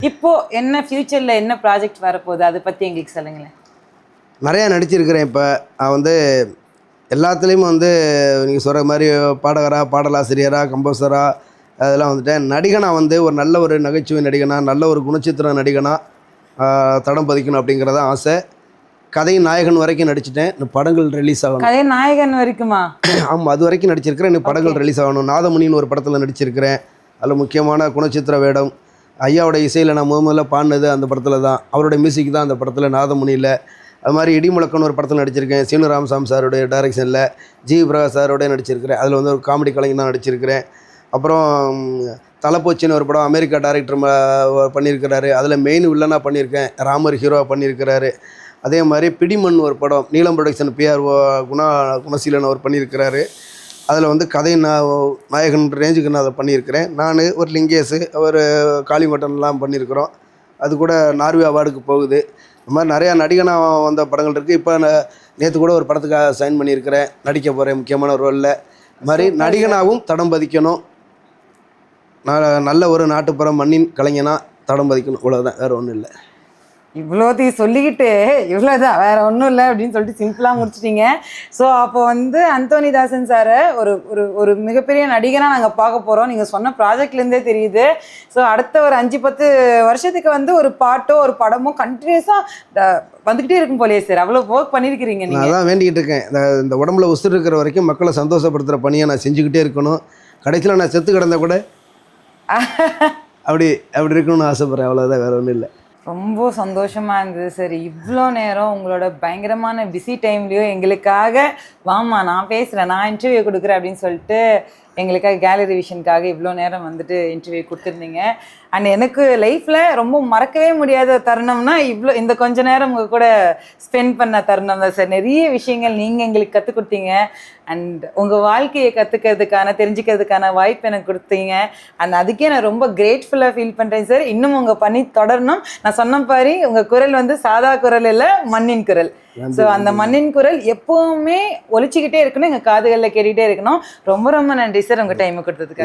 இப்போ என்ன ஃபியூச்சர்ல என்ன ப்ராஜெக்ட் வரப்போகுது அதை பத்தி எங்களுக்கு சொல்லுங்களேன். நிறையா நடிச்சிருக்கிறேன். இப்போ நான் வந்து எல்லாத்துலேயும் வந்து நீங்கள் சொல்கிற மாதிரி பாடகராக, பாடலாசிரியராக, கம்போசராக அதெல்லாம் வந்துட்டேன். நடிகனாக வந்து ஒரு நல்ல ஒரு நகைச்சுவை நடிகனாக, நல்ல ஒரு குணச்சித்திர நடிகனாக தடம் பதிக்கணும் அப்படிங்கிறத ஆசை. கதை நாயகன் வரைக்கும் நடிச்சிட்டேன். இந்த படங்கள் ரிலீஸ் ஆகணும். கதை நாயகன் வரைக்குமா? ஆமாம், அது வரைக்கும் நடிச்சிருக்கிறேன். இன்னும் படங்கள் ரிலீஸ் ஆகணும். நாதமுனின்னு ஒரு படத்தில் நடிச்சிருக்கிறேன். அதில் முக்கியமான குணச்சித்திர வேடம். ஐயாவோட இசையில் நான் முதல்ல பாடினது அந்த படத்தில் தான். அவருடைய மியூசிக் தான் அந்த படத்தில், நாதமுனியில். அது மாதிரி இடிமுழக்கம்னு ஒரு படத்தில் நடிச்சிருக்கேன். சீனு ராமசாமி சாருடைய டைரக்ஷனில். ஜி பிரகாஷ் சாரோடய நடிச்சிருக்கிறேன். அதில் வந்து ஒரு காமெடி கலைஞர் தான் நடிச்சிருக்கிறேன். அப்புறம் தலைப்போச்சின்னு ஒரு படம் அமெரிக்கா டைரக்டர் பண்ணியிருக்கிறாரு. அதில் மெயின் வில்லனாக பண்ணியிருக்கேன். ராமர் ஹீரோவாக பண்ணியிருக்கிறாரு. அதே மாதிரி பிடிமண் ஒரு படம் நீலம் ப்ரொடக்ஷன் பிஆர்ஓ குணசீலன் அவர் பண்ணியிருக்கிறாரு. அதில் வந்து கதை நாயகன் ரேஞ்சுக்கு நான் அதை பண்ணியிருக்கிறேன். நான் ஒரு லிங்கேஷு ஒரு காளிமட்டன்லாம் பண்ணியிருக்கிறோம். அது கூட நார்வே அவார்டுக்கு போகுது. இந்த மாதிரி நிறையா நடிகனாக வந்த படங்கள் இருக்குது. இப்போ நேற்று கூட ஒரு படத்துக்காக சைன் பண்ணியிருக்கிறேன். நடிக்க போகிறேன் முக்கியமான ஒரு ரோலில். இது மாதிரி நடிகனாகவும் தடம் பதிக்கணும். நல்ல ஒரு நாட்டுப்புற மண்ணின் கலைஞனாக தடம் பதிக்கணும். இவ்வளோதான், வேறு ஒன்றும் இல்லை. இவ்வளோத்தையும் சொல்லிக்கிட்டு இவ்வளோதான், வேற ஒன்றும் இல்லை அப்படின்னு சொல்லிட்டு சிம்பிளாக முடிச்சிட்டிங்க. ஸோ அப்போ வந்து அந்தோனிதாசன் சாரை ஒரு ஒரு ஒரு மிகப்பெரிய நடிகனாக நாங்கள் பார்க்க போகிறோம். நீங்கள் சொன்ன ப்ராஜெக்ட்லேருந்தே தெரியுது. ஸோ அடுத்த ஒரு 5-10 வருஷத்துக்கு வந்து ஒரு பாட்டோ ஒரு படமோ கண்டினியூஸாக வந்துக்கிட்டே இருக்கும் போலேயே சார். அவ்வளோ ஒர்க் பண்ணியிருக்கிறீங்க நீங்கள். நான் தான் வேண்டிக்கிட்டு இருக்கேன். இந்த உடம்புல உசுறு இருக்கிற வரைக்கும் மக்களை சந்தோஷப்படுத்துகிற பணியை நான் செஞ்சுக்கிட்டே இருக்கணும். கடைசியில் நான் செத்து கிடந்த கூட அப்படி இருக்கணும்னு ஆசைப்பட்றேன். அவ்வளோதான், வேறு ஒன்றும் இல்லை. ரொம்ப சந்தோஷமாக இருந்தது சார். இவ்வளோ நேரம் உங்களோட பயங்கரமான பிஸி டைம்லேயும் எங்களுக்காக வாமா நான் பேசுகிறேன், நான் இன்டர்வியூ கொடுக்குறேன் அப்படின்னு சொல்லிட்டு எங்களுக்காக கேலரி விஷனுக்காக இவ்வளோ நேரம் வந்துட்டு இன்டர்வியூ கொடுத்துருந்தீங்க. அண்ட் எனக்கு லைஃப்பில் ரொம்ப மறக்கவே முடியாத தருணம்னா இந்த கொஞ்ச நேரம் உங்கள் கூட ஸ்பெண்ட் பண்ண தருணம் தான் சார். நிறைய விஷயங்கள் நீங்கள் எங்களுக்கு கற்றுக் கொடுத்தீங்க. அண்ட் உங்கள் வாழ்க்கையை கற்றுக்கிறதுக்கான தெரிஞ்சுக்கிறதுக்கான வாய்ப்பு எனக்கு கொடுத்தீங்க. அண்ட் அதுக்கே நான் ரொம்ப கிரேட்ஃபுல்லாக ஃபீல் பண்ணுறேன் சார். இன்னும் உங்கள் பணி தொடரணும். நான் சொன்ன மாதிரி உங்கள் குரல் வந்து சாதா குரல் இல்லை, மண்ணின் குரல். ஸோ அந்த மண்ணின் குரல் எப்போவுமே ஒலிச்சிக்கிட்டே இருக்கணும், எங்கள் காதுகளில் கேட்டுக்கிட்டே இருக்கணும். ரொம்ப ரொம்ப நன்றி சார் உங்கள் டைமை கொடுத்ததுக்கு.